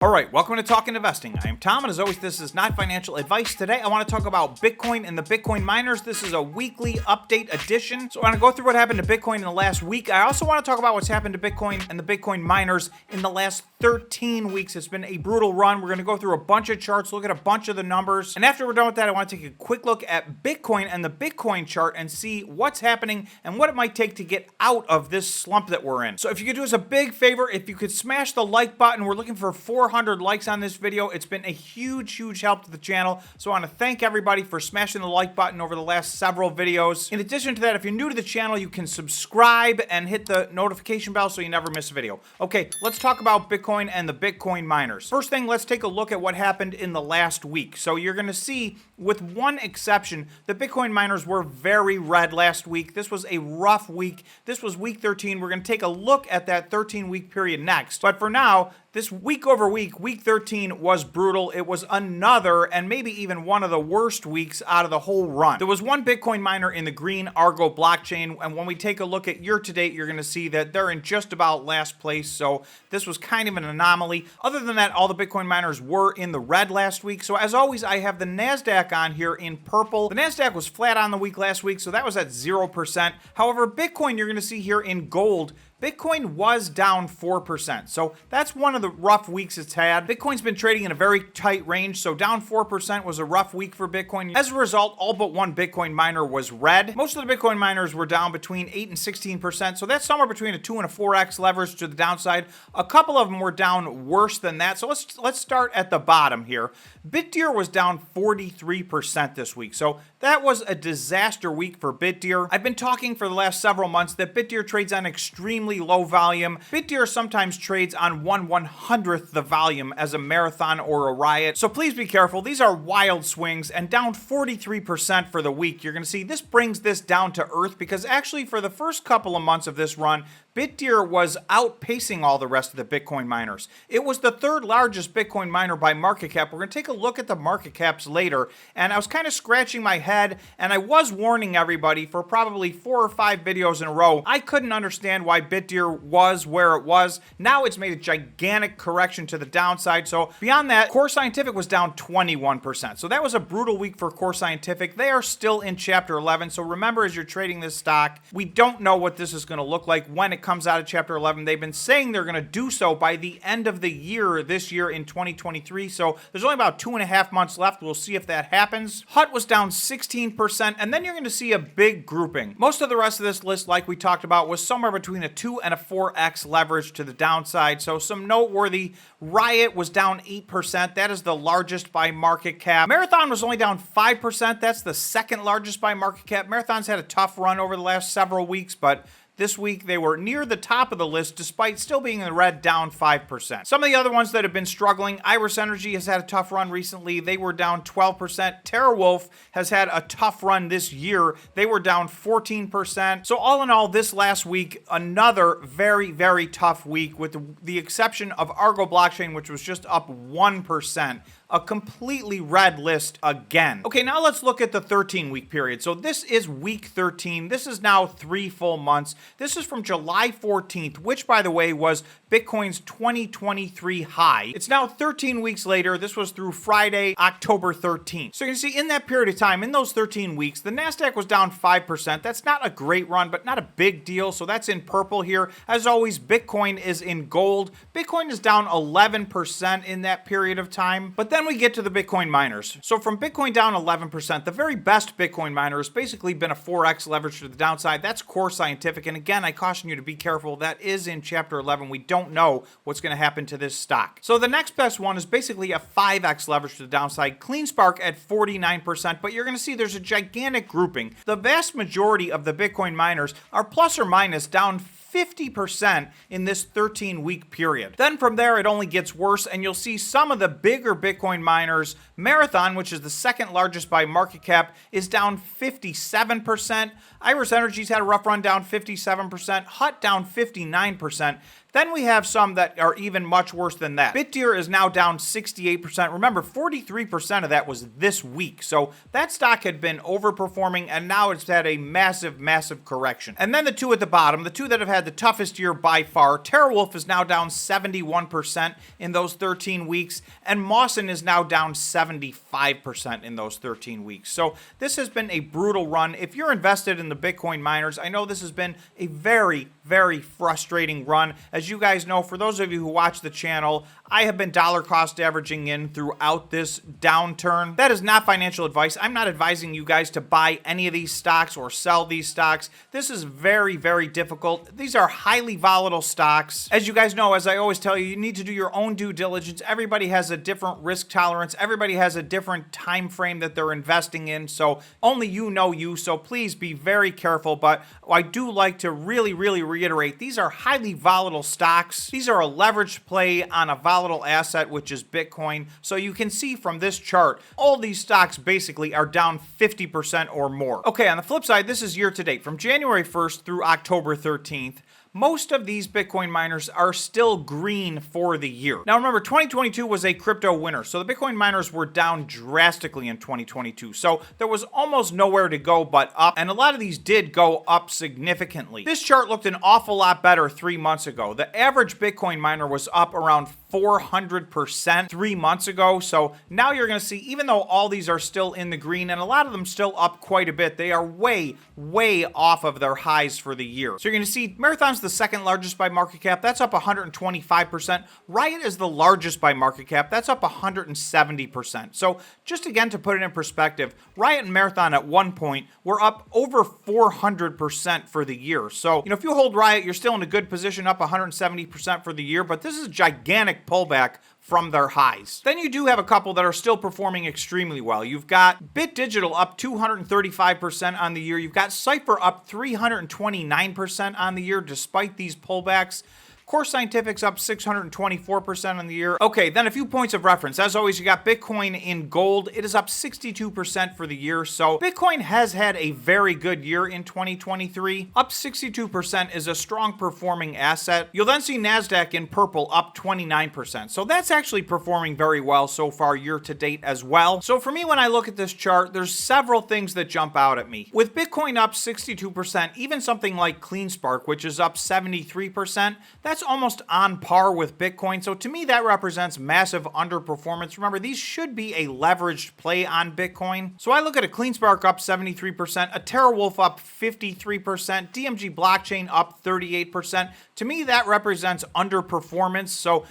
All right, welcome to Talking Investing. I am Tom, and as always, this is not financial advice. Today, I want to talk about Bitcoin and the Bitcoin miners. This is a weekly update edition. So I want to go through what happened to Bitcoin in the last week. I also want to talk about what's happened to Bitcoin and the Bitcoin miners in the last 13 weeks. It's been a brutal run. We're going to go through a bunch of charts, look at a bunch of the numbers. And after we're done with that, I want to take a quick look at Bitcoin and the Bitcoin chart and see what's happening and what it might take to get out of this slump that we're in. So if you could do us a big favor, if you could smash the like button. We're looking for 400 likes on this video. It's been a huge help to the channel. So I want to thank everybody for smashing the like button over the last several videos. In addition to that, if you're new to the channel, you can subscribe and hit the notification bell so you never miss a video. Okay, let's talk about Bitcoin and the Bitcoin miners. First thing, let's take a look at what happened in the last week. So you're going to see, with one exception, the Bitcoin miners were very red last week. This was a rough week. This was week 13. We're going to take a look at that 13-week period next. But for now, this week over week, week 13 was brutal. It was another and maybe even one of the worst weeks out of the whole run. There was one Bitcoin miner in the green Argo blockchain, and when we take a look at year to date, you're going to see that they're in just about last place. So this was kind of an anomaly. Other than that, all the Bitcoin miners were in the red last week. So as always, I have the NASDAQ on here in purple. The NASDAQ was flat on the week last week, so that was at 0%. However, Bitcoin, you're going to see here in gold, Bitcoin was down 4%. So that's one of the rough weeks it's had. Bitcoin's been trading in a very tight range, so down 4% was a rough week for Bitcoin. As a result, all but one Bitcoin miner was red. Most of the Bitcoin miners were down between 8 and 16%, so that's somewhere between a 2 and a 4x leverage to the downside. A couple of them were down worse than that, so let's start at the bottom here. BitDeer was down 43% this week, so that was a disaster week for BitDeer. I've been talking for the last several months that BitDeer trades on extremely low volume. BitDeer sometimes trades on 1/100th the volume as a marathon or a riot. So please be careful. These are wild swings, and down 43% for the week. You're going to see this brings this down to earth because actually for the first couple of months of this run, BitDeer was outpacing all the rest of the Bitcoin miners. It was the third largest Bitcoin miner by market cap. We're going to take a look at the market caps later, and I was kind of scratching my head, and I was warning everybody for probably 4 or 5 videos in a row. I couldn't understand why BitDeer was where it was. Now it's made a gigantic correction to the downside. So beyond that, Core Scientific was down 21%. So that was a brutal week for Core Scientific. They are still in Chapter 11. So remember, as you're trading this stock, we don't know what this is going to look like when it comes out of Chapter 11. They've been saying they're going to do so by the end of the year, this year in 2023. So there's only about 2.5 months left. We'll see if that happens. HUT was down 16%, and then you're going to see a big grouping. Most of the rest of this list, like we talked about, was somewhere between a 2 and a 4x leverage to the downside. So some noteworthy. Riot was down 8%. That is the largest by market cap. Marathon was only down 5%. That's the second largest by market cap. Marathon's had a tough run over the last several weeks, but this week, they were near the top of the list despite still being in the red, down 5%. Some of the other ones that have been struggling, Iris Energy has had a tough run recently. They were down 12%. TeraWolf has had a tough run this year. They were down 14%. So all in all, this last week, another very tough week with the exception of Argo Blockchain, which was just up 1%. A completely red list again. Okay, now let's look at the 13-week period. So this is week 13. This is now 3 full months. This is from July 14th, which, by the way, was Bitcoin's 2023 high. It's now 13 weeks later. This was through Friday, October 13th. So you can see in that period of time, in those 13 weeks, the NASDAQ was down 5%. That's not a great run, but not a big deal. So that's in purple here. As always, Bitcoin is in gold. Bitcoin is down 11% in that period of time. But then we get to the Bitcoin miners. So from Bitcoin down 11%, the very best Bitcoin miner has basically been a 4x leverage to the downside. That's Core Scientific. And again, I caution you to be careful. That is in Chapter 11. We don't know what's going to happen to this stock. So the next best one is basically a 5x leverage to the downside. CleanSpark at 49%, but you're going to see there's a gigantic grouping. The vast majority of the Bitcoin miners are plus or minus down 50% in this 13-week period. Then from there, it only gets worse, and you'll see some of the bigger Bitcoin miners. Marathon, which is the second largest by market cap, is down 57%. Iris Energy's had a rough run, down 57%. HUT down 59%. Then we have some that are even much worse than that. Bitdeer is now down 68%. Remember, 43% of that was this week. So that stock had been overperforming, and now it's had a massive, massive correction. And then the two at the bottom, the two that have had the toughest year by far, TeraWulf is now down 71% in those 13 weeks, and Mawson is now down 75% in those 13 weeks. So this has been a brutal run. If you're invested in the Bitcoin miners, I know this has been a very, very frustrating run. As you guys know, for those of you who watch the channel, I have been dollar cost averaging in throughout this downturn. That is not financial advice. I'm not advising you guys to buy any of these stocks or sell these stocks. This is very, very difficult. These are highly volatile stocks. As you guys know, as I always tell you, you need to do your own due diligence. Everybody has a different risk tolerance. Everybody has a different time frame that they're investing in. So only you know you. So please be very careful. But I do like to really, really reiterate, these are highly volatile stocks. These are a leveraged play on a volatile asset, which is Bitcoin. So you can see from this chart, all these stocks basically are down 50% or more. Okay, on the flip side, this is year to date from January 1st through October 13th. Most of these Bitcoin miners are still green for the year. Now remember, 2022 was a crypto winter, so the Bitcoin miners were down drastically in 2022. So there was almost nowhere to go but up, and a lot of these did go up significantly. This chart looked an awful lot better 3 months ago. The average Bitcoin miner was up around 400% 3 months ago. So now you're going to see, even though all these are still in the green and a lot of them still up quite a bit, they are way, way off of their highs for the year. So you're going to see Marathon's the second largest by market cap. That's up 125%. Riot is the largest by market cap. That's up 170%. So just again, to put it in perspective, Riot and Marathon at one point were up over 400% for the year. So, if you hold Riot, you're still in a good position, up 170% for the year, but this is a gigantic pullback from their highs. Then you do have a couple that are still performing extremely well. You've got Bit Digital up 235% on the year. You've got Cypher up 329% on the year despite these pullbacks. Core Scientific's up 624% on the year. Okay, then a few points of reference. As always, you got Bitcoin in gold. It is up 62% for the year. So Bitcoin has had a very good year in 2023. Up 62% is a strong performing asset. You'll then see NASDAQ in purple up 29%. So that's actually performing very well so far year to date as well. So for me, when I look at this chart, there's several things that jump out at me. With Bitcoin up 62%, even something like CleanSpark, which is up 73%, that's almost on par with Bitcoin. So to me, that represents massive underperformance. Remember, these should be a leveraged play on Bitcoin. So I look at a CleanSpark up 73%, a TeraWulf up 53%, DMG Blockchain up 38%. To me, that represents underperformance. So,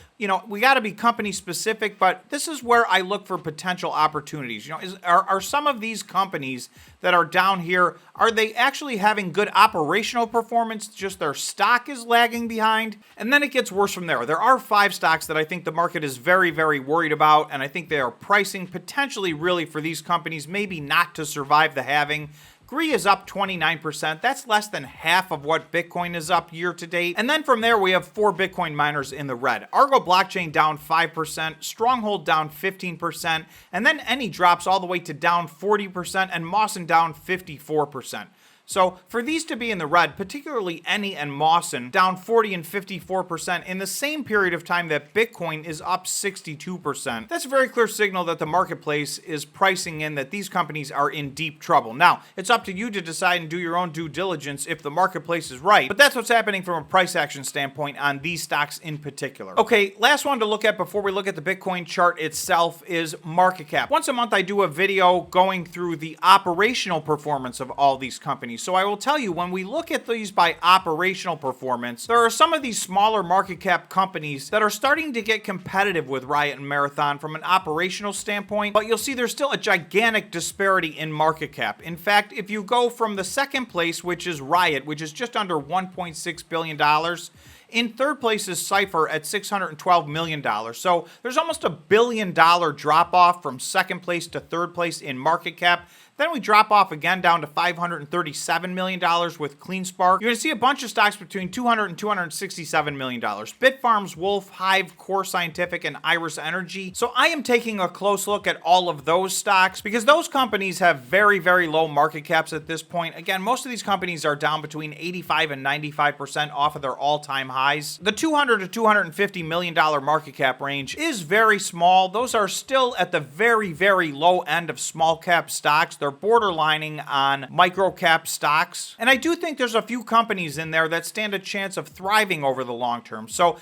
we got to be company specific, but this is where I look for potential opportunities. Are some of these companies that are down here, are they actually having good operational performance? Just their stock is lagging behind? And then it gets worse from there. There are 5 stocks that I think the market is very, very worried about, and I think they are pricing potentially really for these companies maybe not to survive the halving. GREE is up 29%. That's less than half of what Bitcoin is up year to date. And then from there, we have 4 Bitcoin miners in the red. Argo Blockchain down 5%, Stronghold down 15%, and then Any drops all the way to down 40%, and Mawson down 54%. So for these to be in the red, particularly Any and Mawson, down 40 and 54% in the same period of time that Bitcoin is up 62%, that's a very clear signal that the marketplace is pricing in that these companies are in deep trouble. Now, it's up to you to decide and do your own due diligence if the marketplace is right, but that's what's happening from a price action standpoint on these stocks in particular. Okay, last one to look at before we look at the Bitcoin chart itself is market cap. Once a month, I do a video going through the operational performance of all these companies. So I will tell you, when we look at these by operational performance, there are some of these smaller market cap companies that are starting to get competitive with Riot and Marathon from an operational standpoint, but you'll see there's still a gigantic disparity in market cap. In fact, if you go from the second place, which is Riot, which is just under $1.6 billion, in third place is Cypher at $612 million. So there's almost $1 billion drop off from second place to third place in market cap. Then we drop off again down to $537 million with CleanSpark. You're going to see a bunch of stocks between $200 and $267 million. Bitfarms, Wolf, Hive, Core Scientific, and Iris Energy. So I am taking a close look at all of those stocks because those companies have very, very low market caps at this point. Again, most of these companies are down between 85 and 95% off of their all-time high. highs. The $200 to $250 million market cap range is very small. Those are still at the very, very low end of small cap stocks. They're borderlining on micro cap stocks. And I do think there's a few companies in there that stand a chance of thriving over the long term. So,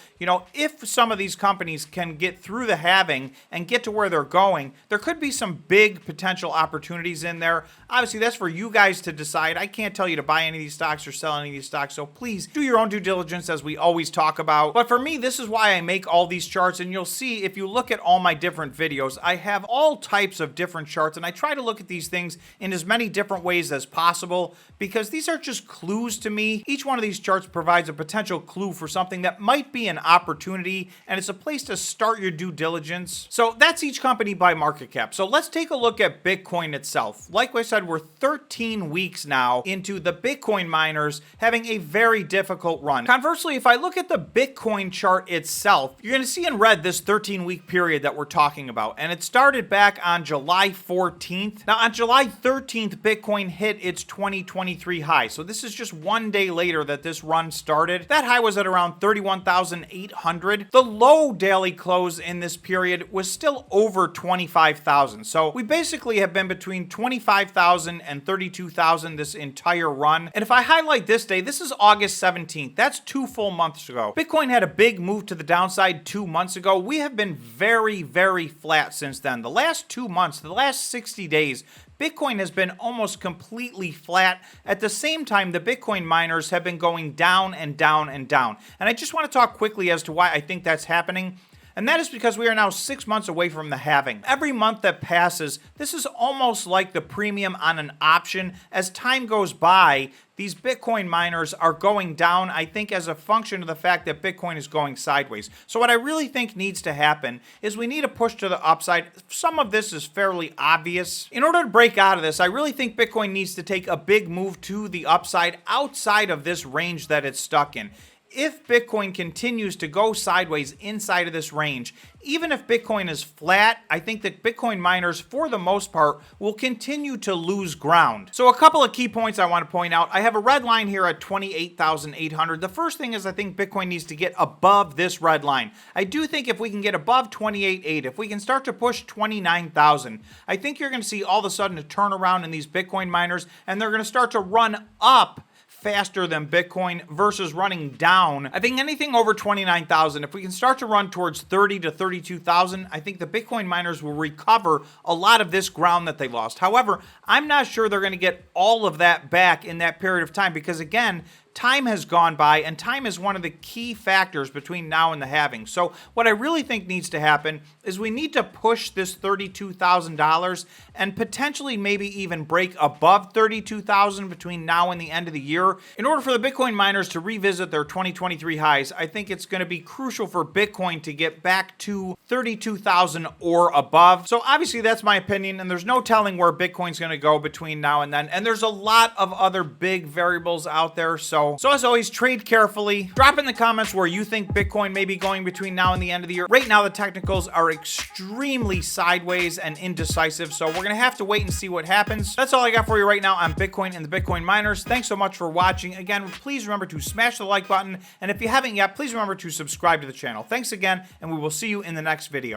if some of these companies can get through the halving and get to where they're going, there could be some big potential opportunities in there. Obviously, that's for you guys to decide. I can't tell you to buy any of these stocks or sell any of these stocks, so please do your own due diligence, as we always talk about. But for me, this is why I make all these charts, and you'll see if you look at all my different videos, I have all types of different charts, and I try to look at these things in as many different ways as possible, because these are just clues to me. Each one of these charts provides a potential clue for something that might be an opportunity, and it's a place to start your due diligence. So that's each company by market cap. So let's take a look at Bitcoin itself. Like I said, we're 13 weeks now into the Bitcoin miners having a very difficult run. Conversely, if I look at the Bitcoin chart itself, you're going to see in red this 13-week period that we're talking about, and it started back on July 14th. Now, on July 13th, Bitcoin hit its 2023 high. So this is just one day later that this run started. That high was at around 31,800. The low daily close in this period was still over 25,000. So we basically have been between 25,000 and 32,000 this entire run. And if I highlight this day, this is August 17th. That's 2 full months ago. Bitcoin had a big move to the downside 2 months ago. We have been very, very flat since then. The last 2 months, the last 60 days, Bitcoin has been almost completely flat. At the same time, the Bitcoin miners have been going down and down and down. And I just want to talk quickly as to why I think that's happening. And that is because we are now 6 months away from the halving. Every month that passes, this is almost like the premium on an option. As time goes by, these Bitcoin miners are going down, I think, as a function of the fact that Bitcoin is going sideways. So what I really think needs to happen is we need a push to the upside. Some of this is fairly obvious. In order to break out of this, I really think Bitcoin needs to take a big move to the upside outside of this range that it's stuck in. If Bitcoin continues to go sideways inside of this range, even if Bitcoin is flat, I think that Bitcoin miners, for the most part, will continue to lose ground. So a couple of key points I want to point out. I have a red line here at 28,800. The first thing is I think Bitcoin needs to get above this red line. I do think if we can get above 28.8, if we can start to push 29,000, I think you're going to see all of a sudden a turnaround in these Bitcoin miners, and they're going to start to run up faster than Bitcoin versus running down. I think anything over 29,000, if we can start to run towards 30 to 32,000, I think the Bitcoin miners will recover a lot of this ground that they lost. However, I'm not sure they're going to get all of that back in that period of time because, again, time has gone by, and time is one of the key factors between now and the halving. So what I really think needs to happen is we need to push this $32,000 and potentially maybe even break above 32,000 between now and the end of the year. In order for the Bitcoin miners to revisit their 2023 highs, I think it's going to be crucial for Bitcoin to get back to 32,000 or above. So obviously that's my opinion, and there's no telling where Bitcoin's going to go between now and then. And there's a lot of other big variables out there. So as always, trade carefully. Drop in the comments where you think Bitcoin may be going between now and the end of the year. Right now, the technicals are extremely sideways and indecisive, so we're going to have to wait and see what happens. That's all I got for you right now on Bitcoin and the Bitcoin miners. Thanks so much for watching. Again, please remember to smash the like button, and if you haven't yet, please remember to subscribe to the channel. Thanks again, and we will see you in the next video.